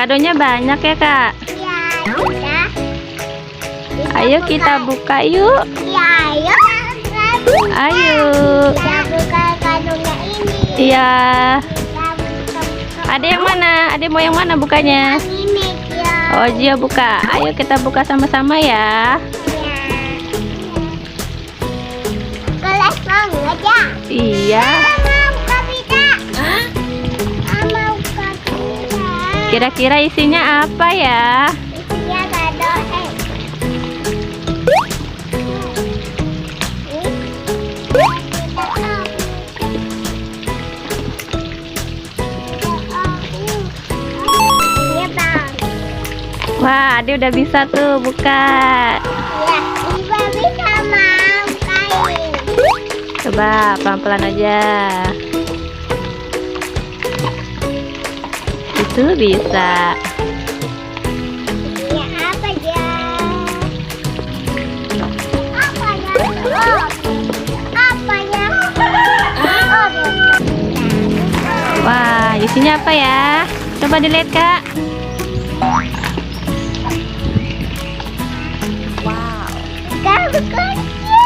kadonya banyak ya, Kak? Iya, udah. Ayo kita buka yuk. Iya, ayo. Ayo. Kita buka kadonya ini. Iya. Kita buka. Ada yang mana? Ada mau yang mana bukanya? Yang ini, ya. Oh, Jia buka. Ayo kita buka sama-sama ya. Iya. Kelas banget ya. Iya. Mau buka pita. Mau buka pita. Kira-kira isinya apa ya? Isinya kado. Wah, dia udah bisa tuh buka. Ya, Iba bisa mau bukain. Coba pelan-pelan aja. Itu bisa. Ya, apa ya? Apa ya? Oh, apa ya? Oh, Wah, isinya apa ya? Coba dilihat, Kak. kamu kunci.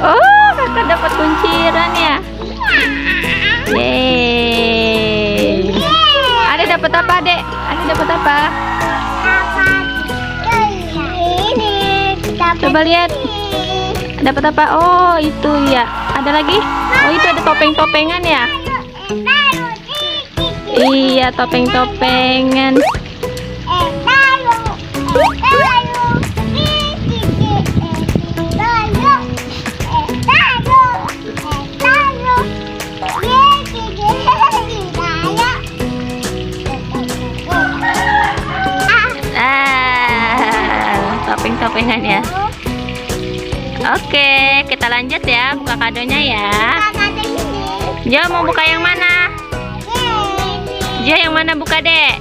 Oh, Kakak dapat kunciran ya. Yeay. Ada dapat apa, Dek? Ada dapat apa? Apa? Ini dapat Coba lihat. ini. Dapat apa? Oh, itu ya. Ada lagi? Oh, itu ada topeng-topengan ya? Iya, topeng-topengan. Topeng-topengan ya. Oke, kita lanjut ya buka kadonya ya. Jo mau buka yang mana? Jo yang mana buka, Dek?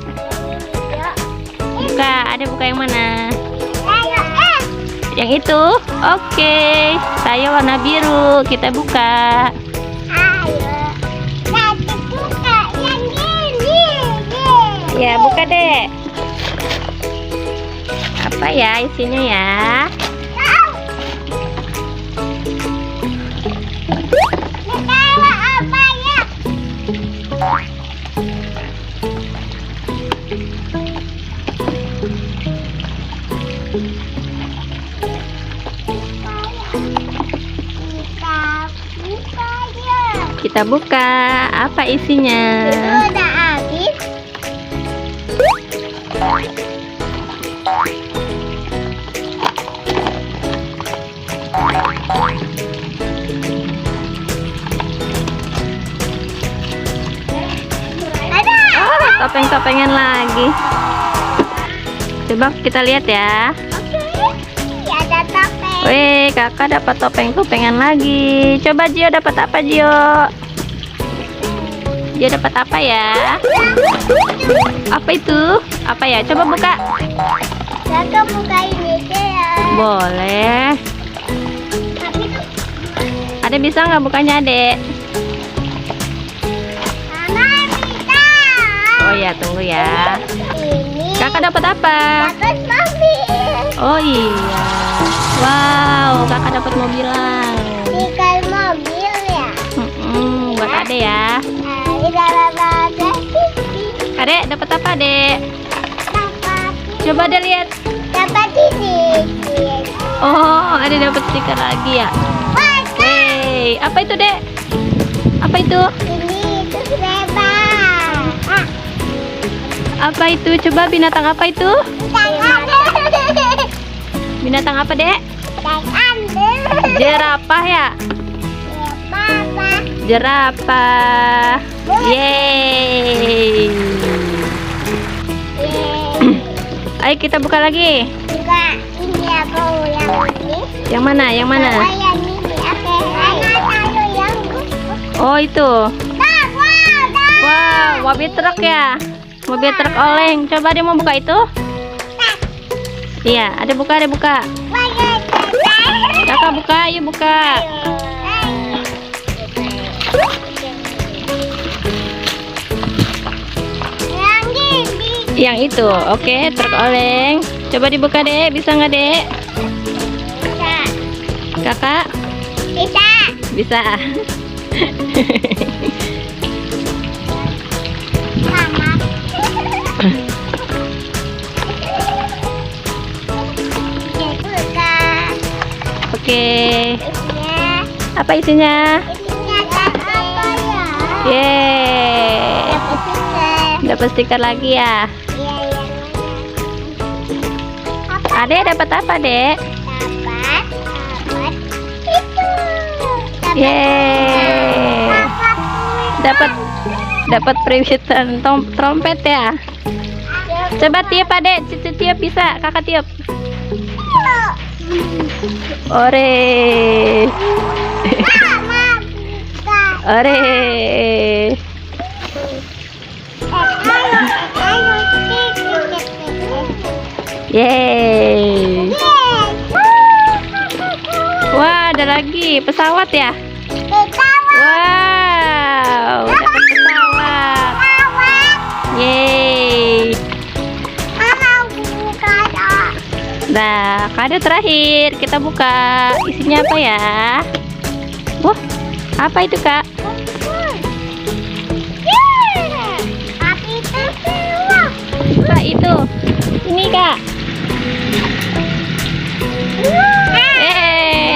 Buka, ada buka yang mana? Yang itu? Oke, saya warna biru. Kita buka. Ya, buka, Dek. Apa ya isinya ya? Kita buka. Apa isinya? Udah habis. Ada. Oh, topeng-topengan lagi. Coba kita lihat ya. Oke. Ada topeng. Wih, Kakak dapat topeng-topengan lagi. Coba Jio dapat apa, Jio? Jio dapat apa ya? Apa itu? Apa ya? Coba buka. Kakak buka ini deh ya. Boleh. Tapi itu Ada bisa nggak bukanya, Dek? Mama bisa. Oh ya, tunggu ya. Ini Kakak dapat apa? dapat mobil. Oh iya. Wow, Kakak dapat mobilan. Ikan mobil ya. Buat Ade ya. Di dalam ada TV. Adek dapat apa, Dek? Dapat. Coba Ade lihat. Dapat ini. Oh, Ade dapat stiker lagi ya. Wey, apa itu, Dek? Apa itu? Ini itu bebas. Apa itu? Coba binatang apa itu? Binatang apa, Dek? Jerapah ya? Jerapah. Yeay. Ayo kita buka lagi. Juga ini apa yang ini? Yang mana? Yang mana? Oh, yang ini. Oke. Yang Oh, itu. Wow, mobil truk ya? Mobil truk oleng. Coba dia mau buka itu? Iya, ada buka, ada buka. Kakak buka, ayo buka. Yang ini Yang itu, oke, truk oleng. Coba dibuka dek, bisa nggak dek? Bisa. Kakak? Bisa. Bisa. Mama. Buka. Oke. Isinya. Apa isinya? Isinya apa ya? Yeay. Dapat stiker. Dapat stiker lagi ya. Iya, yang mana? Adek dapat apa dek? Dapat itu. Yeay. Dapat periwitan trompet ya. Coba tiup adek, cucu tiup bisa, kakak tiup. Ore. Ore. Yeay. Wah, ada lagi pesawat ya. Wow, dapat pesawat. Yeay. Nah, kado terakhir kita buka. Isinya apa ya? Wah, apa itu kak? Kak itu. Ini kak.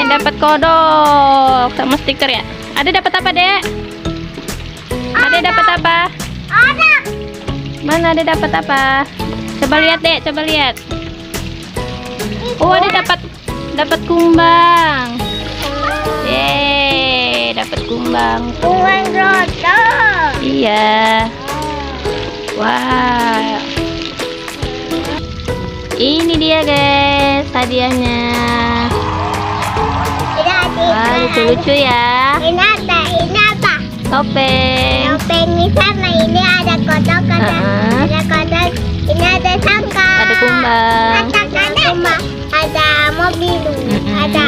Dapat kodok sama stiker ya. Ada dapat apa dek? Ada dapat apa? Mana ada dapat apa? Coba lihat dek, coba lihat. Oh, ada dapat kumbang. Yeay, dapat kumbang. Iya. Wah. Ini dia guys, hadiahnya. Wah, lucu-lucu ya. Ini apa? Topeng. Topeng ini sama, ini ada kodok, ada kodok, ini ada sangka, Ada kumbang. ada mobil, ada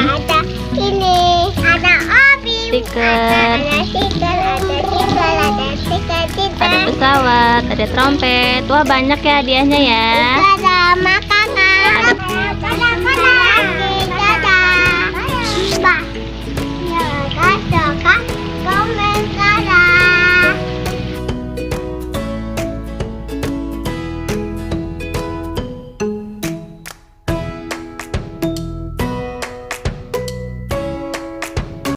ini, ada mobil, Stiker. ada stiker, Ada pesawat, ada trompet. Wah, banyak ya hadiahnya ya. ada makanan.